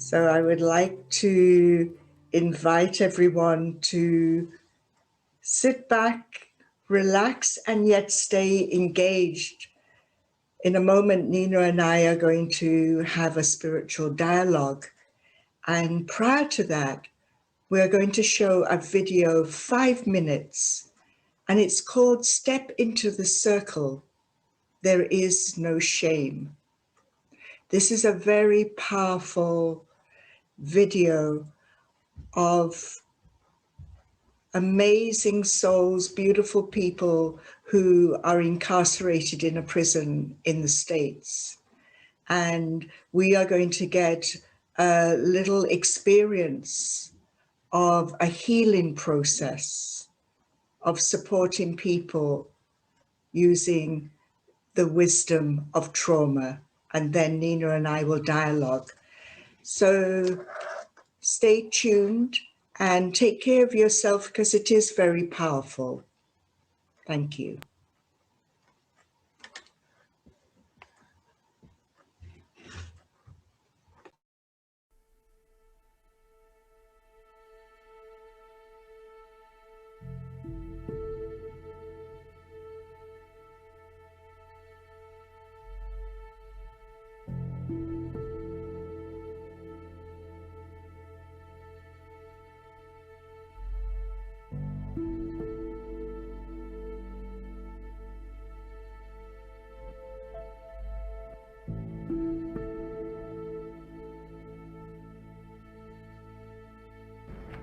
So I would like to invite everyone to sit back, relax, and yet stay engaged. In a moment, Nina and I are going to have a spiritual dialogue. And prior to that, we're going to show a video, 5 minutes, and it's called Step into the Circle. There is no shame. This is a very powerful video of amazing souls, beautiful people who are incarcerated in a prison in the States. And we are going to get a little experience of a healing process of supporting people using the wisdom of trauma. And then Nina and I will dialogue. So stay tuned and take care of yourself because it is very powerful. Thank you.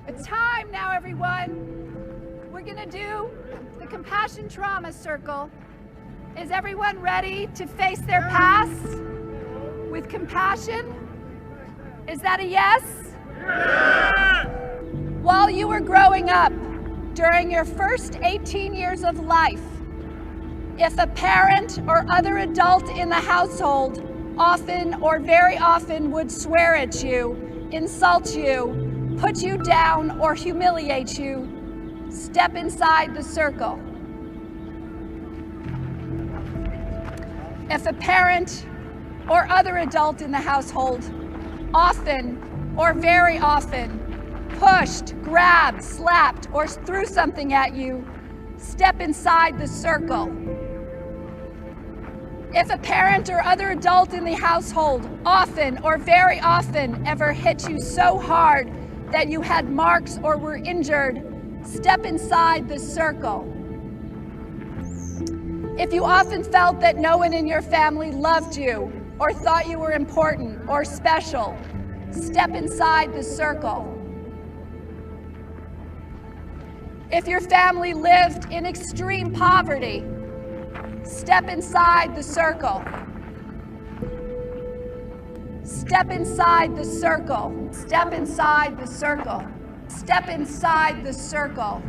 It's time now, everyone. We're gonna do the Compassion Trauma Circle. Is everyone ready to face their past with compassion? Is that a yes? Yeah! While you were growing up, during your first 18 years of life, if a parent or other adult in the household often or very often would swear at you, insult you, put you down, or humiliate you, step inside the circle. If a parent or other adult in the household often or very often pushed, grabbed, slapped, or threw something at you, step inside the circle. If a parent or other adult in the household often or very often ever hit you so hard that you had marks or were injured, step inside the circle. If you often felt that no one in your family loved you or thought you were important or special, step inside the circle. If your family lived in extreme poverty, step inside the circle. Step inside the circle. Step inside the circle. Step inside the circle.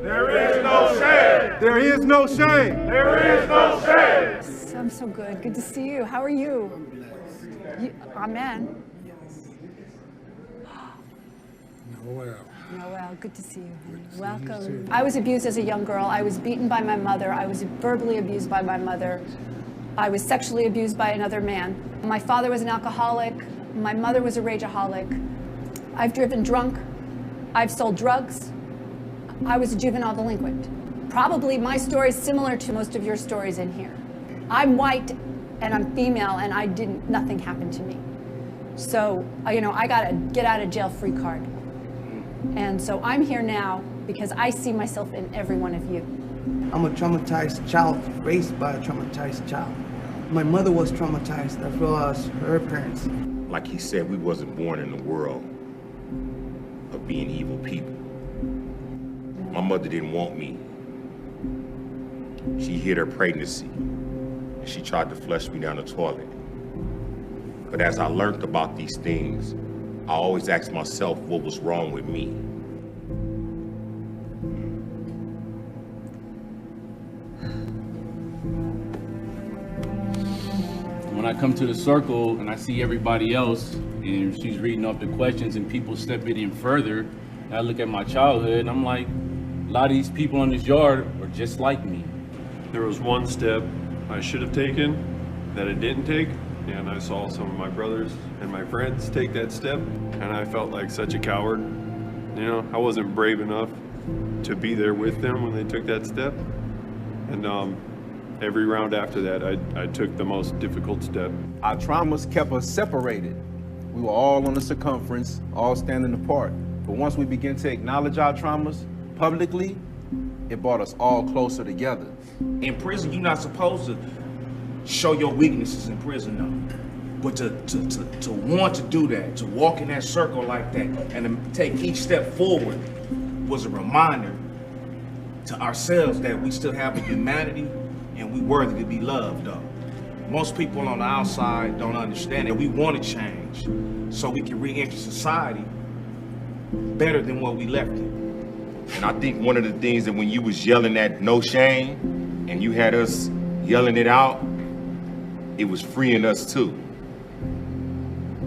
There is no shame. There is no shame. There is no shame. I'm so good. Good to see you. How are you? Amen. Noel, good to see you, honey. Welcome. I was abused as a young girl. I was beaten by my mother. I was verbally abused by my mother. I was sexually abused by another man. My father was an alcoholic. My mother was a rageaholic. I've driven drunk. I've sold drugs. I was a juvenile delinquent. Probably my story is similar to most of your stories in here. I'm white and I'm female and nothing happened to me. So, I got a get out of jail free card. And so I'm here now because I see myself in every one of you. I'm a traumatized child, raised by a traumatized child. My mother was traumatized as well as her parents. Like he said, we wasn't born in the world of being evil people. My mother didn't want me. She hid her pregnancy. And she tried to flush me down the toilet. But as I learned about these things, I always asked myself what was wrong with me. When I come to the circle and I see everybody else and she's reading off the questions and people stepping in further, and I look at my childhood and I'm like, a lot of these people in this yard are just like me. There was one step I should have taken that I didn't take, and I saw some of my brothers and my friends take that step, and I felt like such a coward. You know, I wasn't brave enough to be there with them when they took that step. And every round after that, I took the most difficult step. Our traumas kept us separated. We were all on the circumference, all standing apart. But once we began to acknowledge our traumas publicly, it brought us all closer together. In prison, you're not supposed to show your weaknesses in prison, no. But to want to do that, to walk in that circle like that, and to take each step forward was a reminder to ourselves that we still have a humanity and we worthy to be loved, though. Most people on the outside don't understand it. We want to change so we can re-enter society better than what we left it. And I think one of the things that when you was yelling at no shame and you had us yelling it out, it was freeing us too.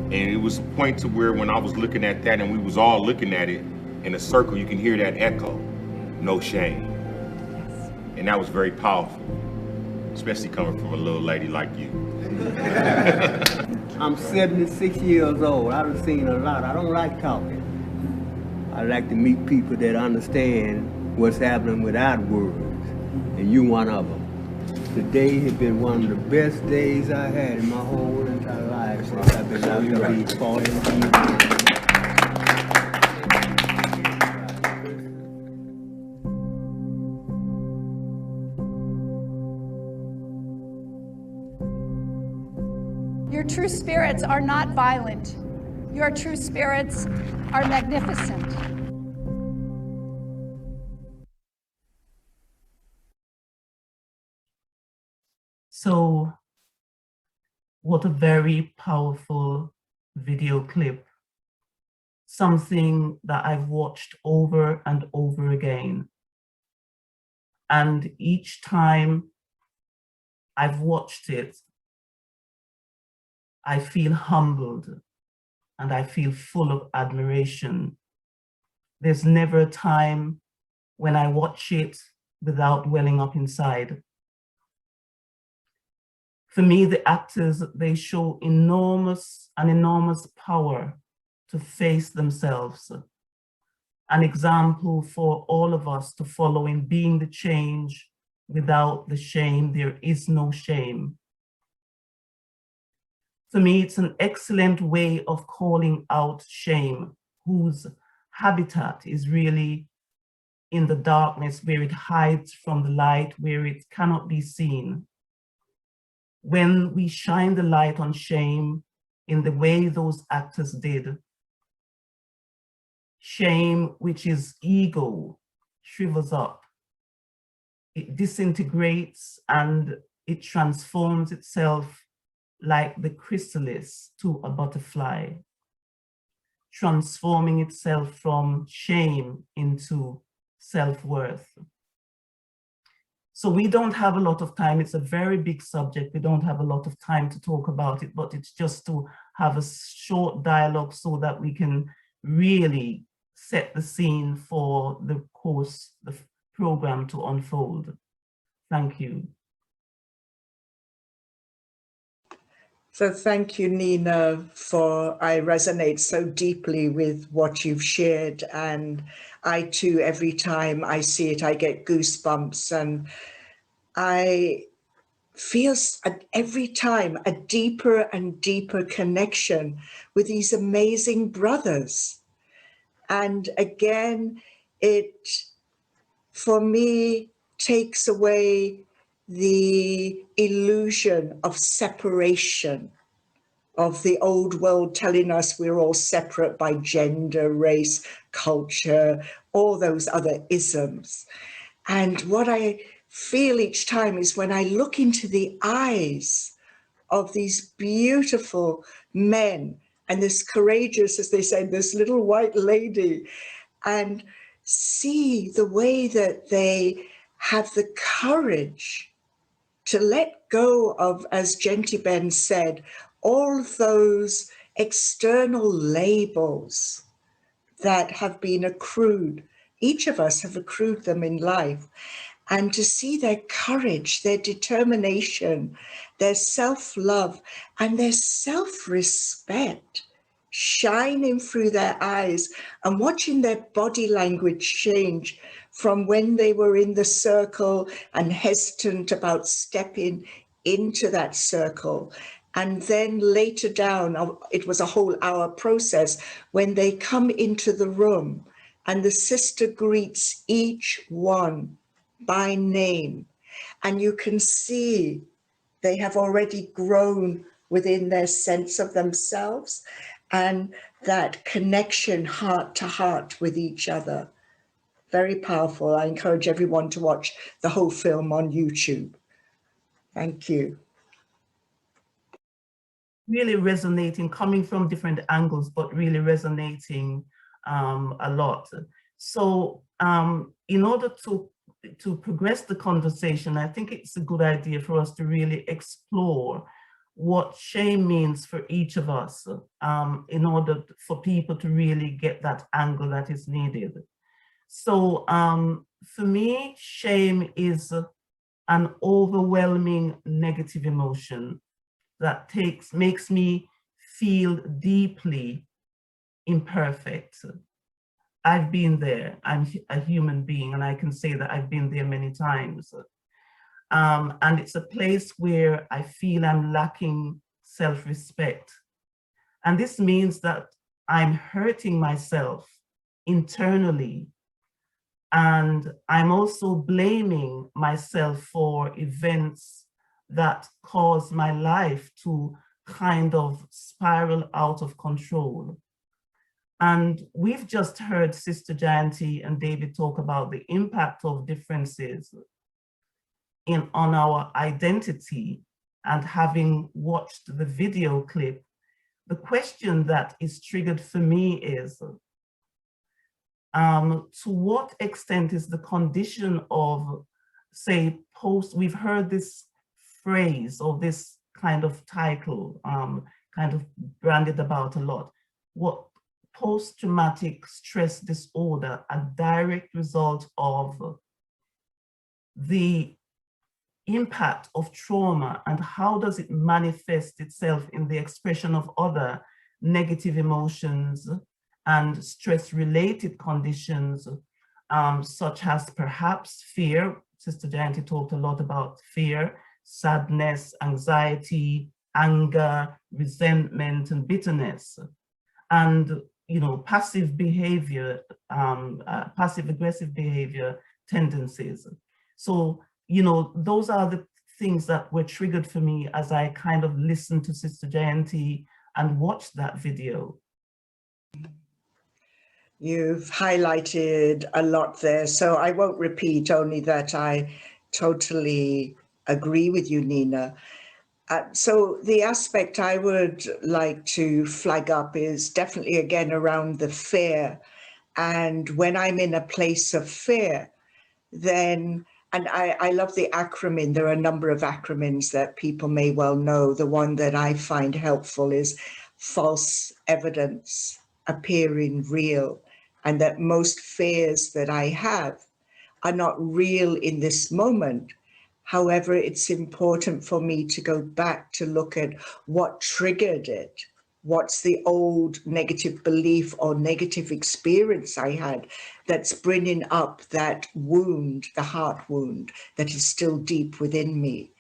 And it was a point to where when I was looking at that and we was all looking at it in a circle, you can hear that echo, no shame. And that was very powerful, especially coming from a little lady like you. I'm 76 years old. I've seen a lot. I don't like talking. I like to meet people that understand what's happening without words, and you one of them. Today has been one of the best days I had in my whole entire life since I've been out to be 40 years. Your true spirits are not violent. Your true spirits are magnificent. So, what a very powerful video clip. Something that I've watched over and over again. And each time I've watched it, I feel humbled and I feel full of admiration. There's never a time when I watch it without welling up inside. For me, the actors, they show enormous power to face themselves. An example for all of us to follow in being the change without the shame. There is no shame. For me, it's an excellent way of calling out shame, whose habitat is really in the darkness, where it hides from the light, where it cannot be seen. When we shine the light on shame in the way those actors did, shame, which is ego, shrivels up. It disintegrates and it transforms itself like the chrysalis to a butterfly, transforming itself from shame into self-worth. So we don't have a lot of time. It's a very big subject. We don't have a lot of time to talk about it, but it's just to have a short dialogue so that we can really set the scene for the course, the program to unfold. Thank you. So thank you, Nina, I resonate so deeply with what you've shared. And I too, every time I see it, I get goosebumps, and I feel every time a deeper and deeper connection with these amazing brothers. And again, it, for me, takes away the illusion of separation, of the old world telling us we're all separate by gender, race, culture, all those other isms. And what I feel each time is when I look into the eyes of these beautiful men and this courageous, as they say, this little white lady, and see the way that they have the courage to let go of, as Genty Ben said, all of those external labels that have been accrued. Each of us have accrued them in life. And to see their courage, their determination, their self-love, and their self-respect shining through their eyes, and watching their body language change from when they were in the circle and hesitant about stepping into that circle. And then later down, it was a whole hour process when they come into the room and the sister greets each one by name. And you can see they have already grown within their sense of themselves and that connection heart to heart with each other. Very powerful. I encourage everyone to watch the whole film on YouTube. Thank you. Really resonating, coming from different angles, but really resonating a lot. So in order to progress the conversation, I think it's a good idea for us to really explore what shame means for each of us in order for people to really get that angle that is needed. So for me, shame is an overwhelming negative emotion that makes me feel deeply imperfect. I've been there. I'm a human being, and I can say that I've been there many times. And it's a place where I feel I'm lacking self-respect. And this means that I'm hurting myself internally. And I'm also blaming myself for events that cause my life to kind of spiral out of control. And we've just heard Sister Jayanti and David talk about the impact of differences on our identity. And having watched the video clip, the question that is triggered for me is, to what extent is the condition of, say, we've heard this phrase or this kind of title kind of branded about a lot, what post-traumatic stress disorder, a direct result of the impact of trauma, and how does it manifest itself in the expression of other negative emotions and stress-related conditions, such as perhaps fear. Sister Jayanti talked a lot about fear, sadness, anxiety, anger, resentment, and bitterness. And, you know, passive behavior, passive-aggressive behavior tendencies. So, you know, those are the things that were triggered for me as I kind of listened to Sister Jayanti and watched that video. You've highlighted a lot there, so I won't repeat, only that I totally agree with you, Nina. So the aspect I would like to flag up is definitely, again, around the fear. And when I'm in a place of fear, then, and I love the acronym, there are a number of acronyms that people may well know. The one that I find helpful is false evidence appearing real, and that most fears that I have are not real in this moment. However, it's important for me to go back to look at what triggered it. What's the old negative belief or negative experience I had that's bringing up that wound, the heart wound, that is still deep within me.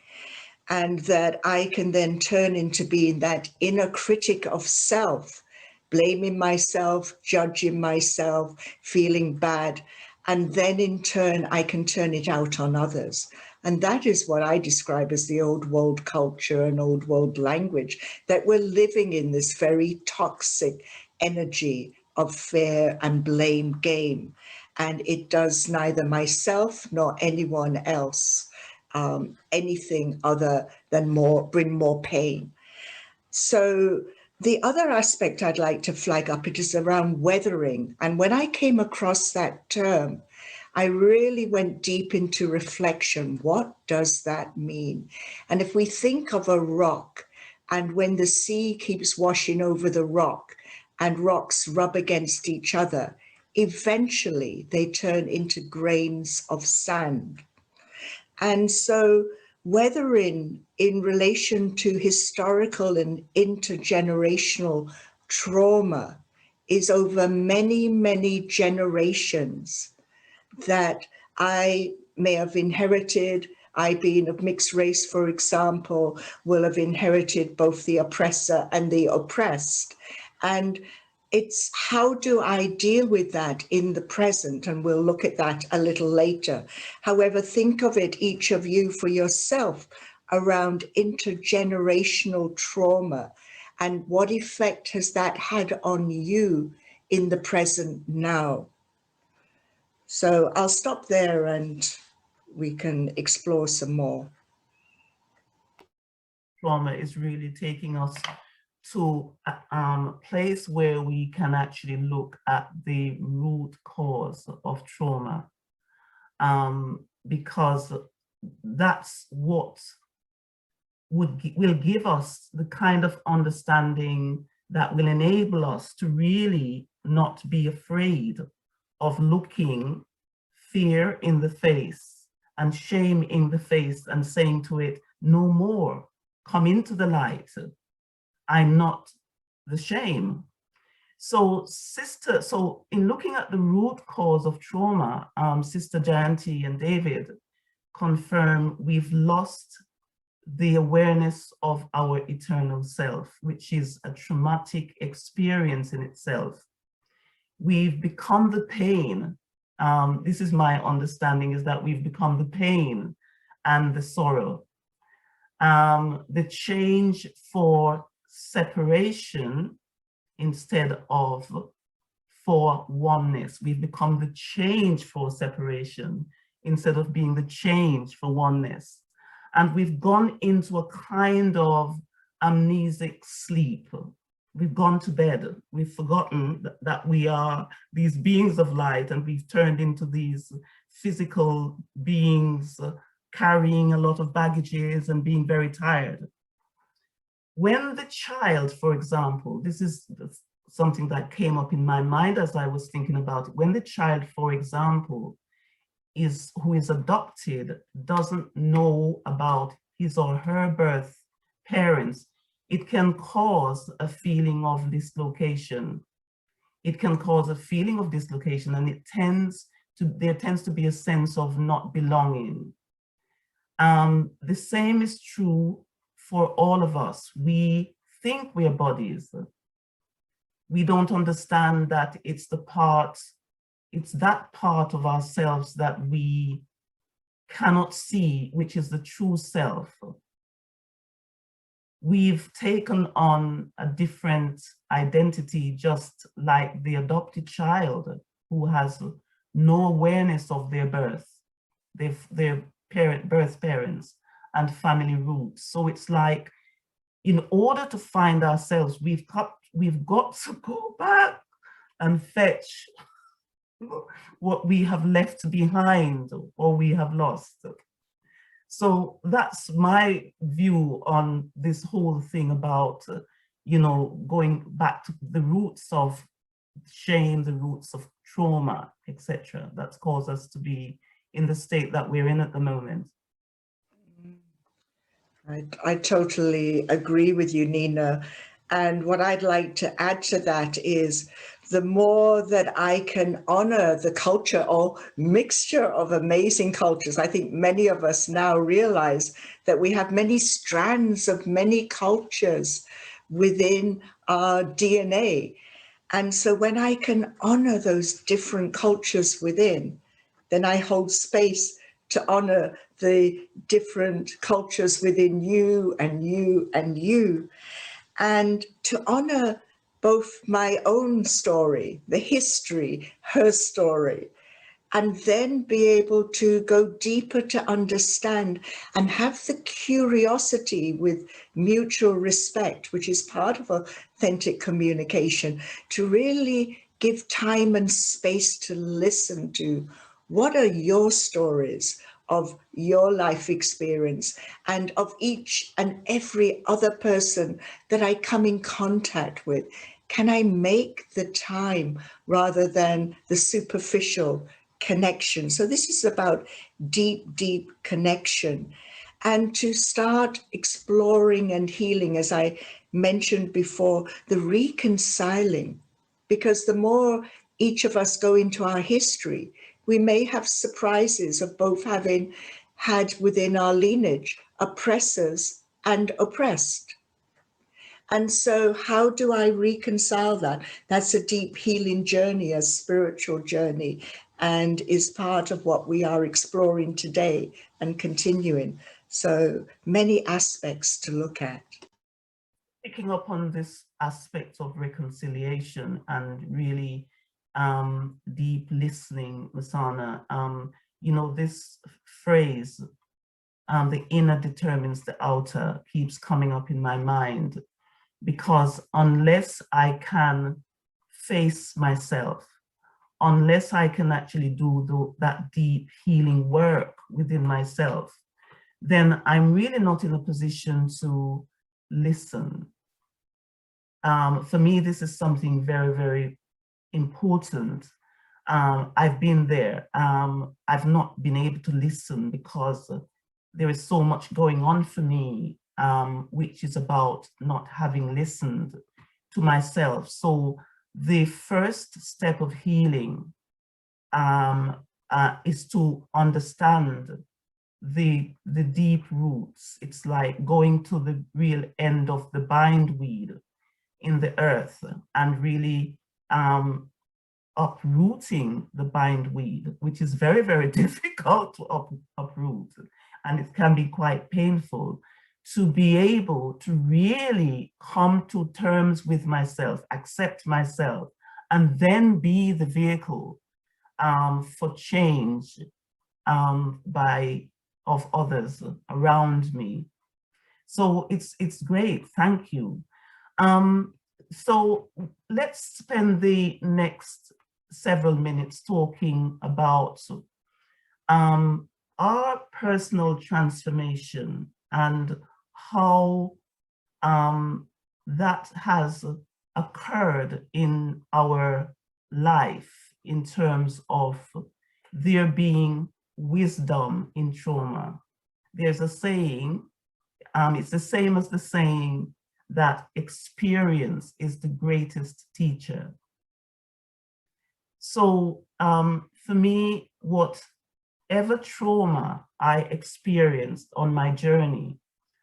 And that I can then turn into being that inner critic of self, blaming myself, judging myself, feeling bad. And then in turn, I can turn it out on others. And that is what I describe as the old world culture and old world language, that we're living in this very toxic energy of fear and blame game. And it does neither myself nor anyone else anything other than bring more pain. So the other aspect I'd like to flag up, it is around weathering. And when I came across that term, I really went deep into reflection. What does that mean? And if we think of a rock, and when the sea keeps washing over the rock and rocks rub against each other, eventually they turn into grains of sand. And so whether in relation to historical and intergenerational trauma is over many, many generations that I may have inherited. I, being of mixed race, for example, will have inherited both the oppressor and the oppressed. And it's how do I deal with that in the present? And we'll look at that a little later. However, think of it, each of you, for yourself around intergenerational trauma and what effect has that had on you in the present now? So I'll stop there and we can explore some more. Trauma is really taking us to a place where we can actually look at the root cause of trauma, because that's what will give us the kind of understanding that will enable us to really not be afraid of looking fear in the face and shame in the face and saying to it, no more, come into the light. I'm not the shame. So in looking at the root cause of trauma, Sister Jayanti and David confirm we've lost the awareness of our eternal self, which is a traumatic experience in itself. We've become the pain. This is my understanding, is that we've become the pain and the sorrow. The change for separation instead of for oneness. We've become the change for separation instead of being the change for oneness. And we've gone into a kind of amnesic sleep. We've gone to bed. We've forgotten that we are these beings of light, and we've turned into these physical beings carrying a lot of baggages and being very tired. When the child, for example, this is something that came up in my mind as I was thinking about it. When the child, for example, who is adopted doesn't know about his or her birth parents, it can cause a feeling of dislocation. It can cause a feeling of dislocation, and there tends to be a sense of not belonging. The same is true for all of us. We think we are bodies. We don't understand that it's that part of ourselves that we cannot see, which is the true self. We've taken on a different identity, just like the adopted child who has no awareness of their birth, their birth parents and family roots. So it's like, in order to find ourselves, we've got to go back and fetch what we have left behind or we have lost. So that's my view on this whole thing about, going back to the roots of shame, the roots of trauma, etc. That's caused us to be in the state that we're in at the moment. I totally agree with you, Nina. And what I'd like to add to that is the more that I can honor the culture or mixture of amazing cultures. I think many of us now realize that we have many strands of many cultures within our DNA. And so when I can honor those different cultures within, then I hold space to honor the different cultures within you and you and you, and to honor both my own story, the history, her story, and then be able to go deeper to understand and have the curiosity with mutual respect, which is part of authentic communication, to really give time and space to listen to What are your stories of your life experience and of each and every other person that I come in contact with? Can I make the time rather than the superficial connection? So this is about deep, deep connection, and to start exploring and healing, as I mentioned before, the reconciling, because the more each of us go into our history, we may have surprises of both having had within our lineage oppressors and oppressed. And so how do I reconcile that? That's a deep healing journey, a spiritual journey, and is part of what we are exploring today and continuing. So many aspects to look at. Picking up on this aspect of reconciliation and really deep listening, Masana, you know, this phrase, the inner determines the outer, keeps coming up in my mind, because unless I can face myself, unless I can actually do that deep healing work within myself, then I'm really not in a position to listen. For me, this is something very, very important. I've been there. I've not been able to listen because there is so much going on for me, which is about not having listened to myself. So the first step of healing is to understand the deep roots. It's like going to the real end of the bindweed in the earth and really uprooting the bindweed, which is very, very difficult to uproot. And it can be quite painful to be able to really come to terms with myself, accept myself, and then be the vehicle for change of others around me. So it's great, thank you. So let's spend the next several minutes talking about our personal transformation and how that has occurred in our life in terms of there being wisdom in trauma. There's a saying, it's the same as the saying that experience is the greatest teacher. So for me, whatever trauma I experienced on my journey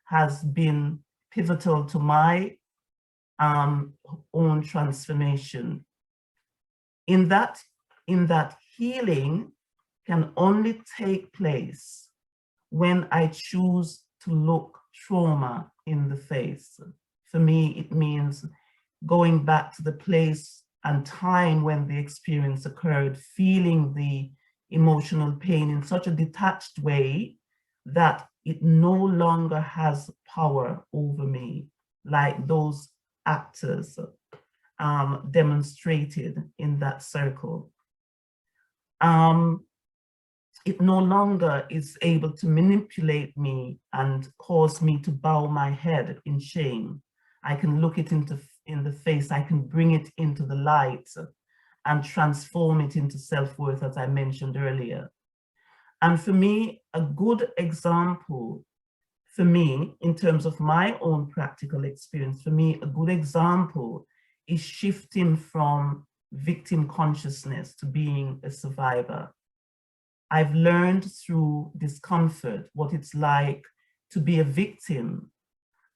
has been pivotal to my own transformation. In that healing can only take place when I choose to look trauma in the face. For me, it means going back to the place and time when the experience occurred, feeling the emotional pain in such a detached way that it no longer has power over me, like those actors demonstrated in that circle. It no longer is able to manipulate me and cause me to bow my head in shame. I can look it in the face, I can bring it into the light and transform it into self-worth, as I mentioned earlier. And for me, a good example, for me, in terms of my own practical experience, for me, a good example is shifting from victim consciousness to being a survivor. I've learned through discomfort what it's like to be a victim.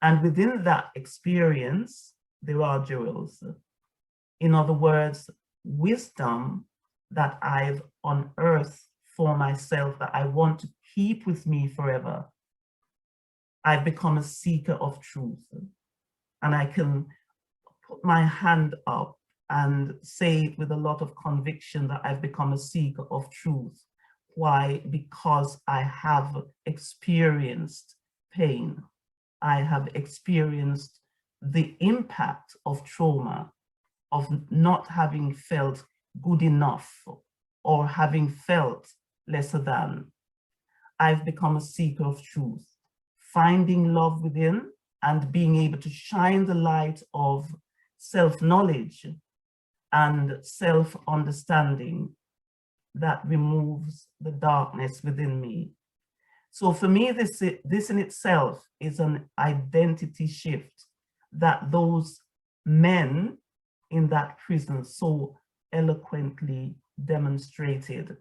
And within that experience, there are jewels. In other words, wisdom that I've unearthed for myself that I want to keep with me forever. I've become a seeker of truth. And I can put my hand up and say it with a lot of conviction that I've become a seeker of truth. Why? Because I have experienced pain. I have experienced the impact of trauma, of not having felt good enough or having felt lesser than. I've become a seeker of truth, finding love within and being able to shine the light of self-knowledge and self-understanding that removes the darkness within me. So for me, this in itself is an identity shift that those men in that prison so eloquently demonstrated.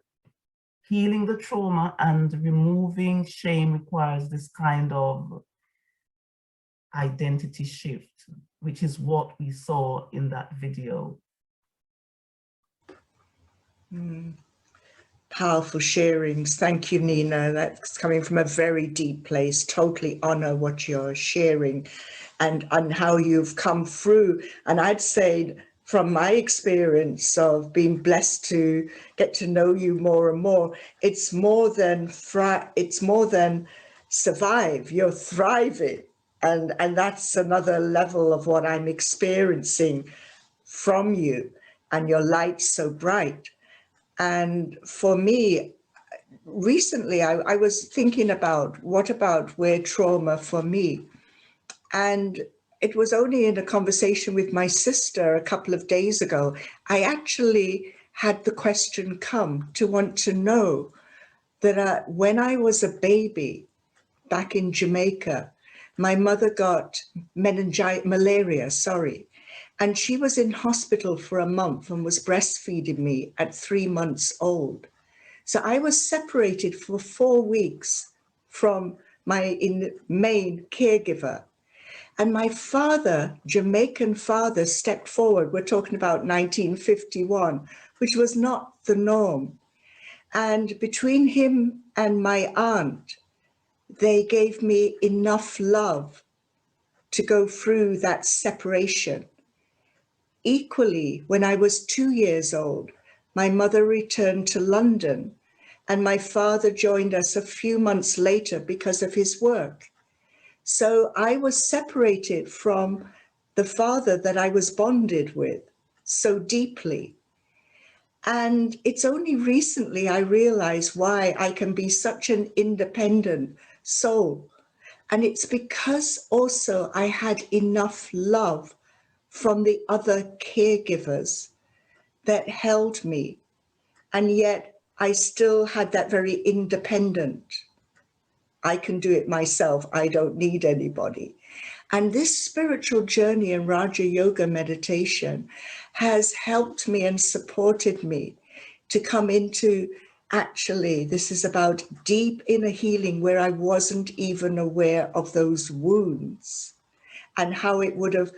Healing the trauma and removing shame requires this kind of identity shift, which is what we saw in that video. Powerful sharings. Thank you, Nina. That's coming from a very deep place. Totally honor what you're sharing and how you've come through. And I'd say from my experience of being blessed to get to know you more and more, it's more than survive. You're thriving. And that's another level of what I'm experiencing from you, and your light's so bright. And for me, recently, I was thinking about what about where trauma for me? And it was only in a conversation with my sister a couple of days ago, I actually had the question come to want to know that when I was a baby back in Jamaica, my mother got malaria, and she was in hospital for a month and was breastfeeding me at 3 months old. So I was separated for 4 weeks from my main caregiver. And my father, Jamaican father, stepped forward. We're talking about 1951, which was not the norm. And between him and my aunt, they gave me enough love to go through that separation. Equally, when I was 2 years old, my mother returned to London and my father joined us a few months later because of his work. So I was separated from the father that I was bonded with so deeply. And it's only recently I realized why I can be such an independent soul. And it's because also I had enough love from the other caregivers that held me. And yet I still had that very independent, I can do it myself, I don't need anybody. And this spiritual journey in Raja Yoga meditation has helped me and supported me to come into, actually, this is about deep inner healing where I wasn't even aware of those wounds and how it would have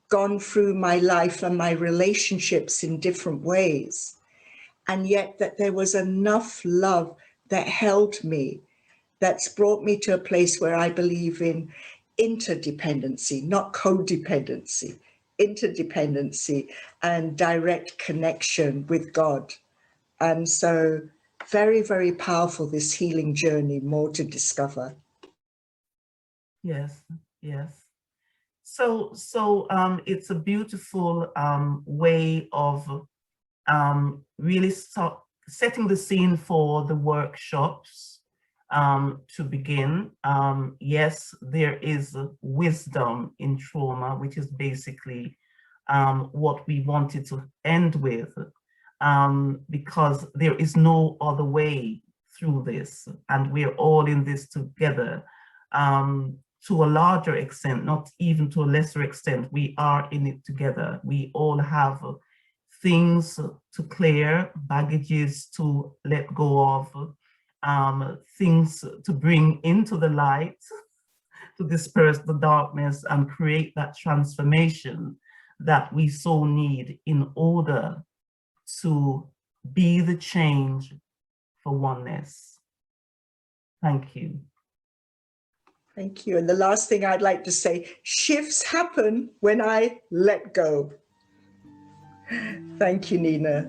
gone through my life and my relationships in different ways. And yet that there was enough love that held me, that's brought me to a place where I believe in interdependency, not codependency, interdependency and direct connection with God. And so very, very powerful, this healing journey, more to discover. Yes, yes. So it's a beautiful way of really setting the scene for the workshops to begin. Yes, there is wisdom in trauma, which is basically what we wanted to end with, because there is no other way through this, and we're all in this together. To a larger extent, not even to a lesser extent, we are in it together. We all have things to clear, baggages to let go of, things to bring into the light, to disperse the darkness and create that transformation that we so need in order to be the change for oneness. Thank you. Thank you. And the last thing I'd like to say, shifts happen when I let go. Thank you, Nina.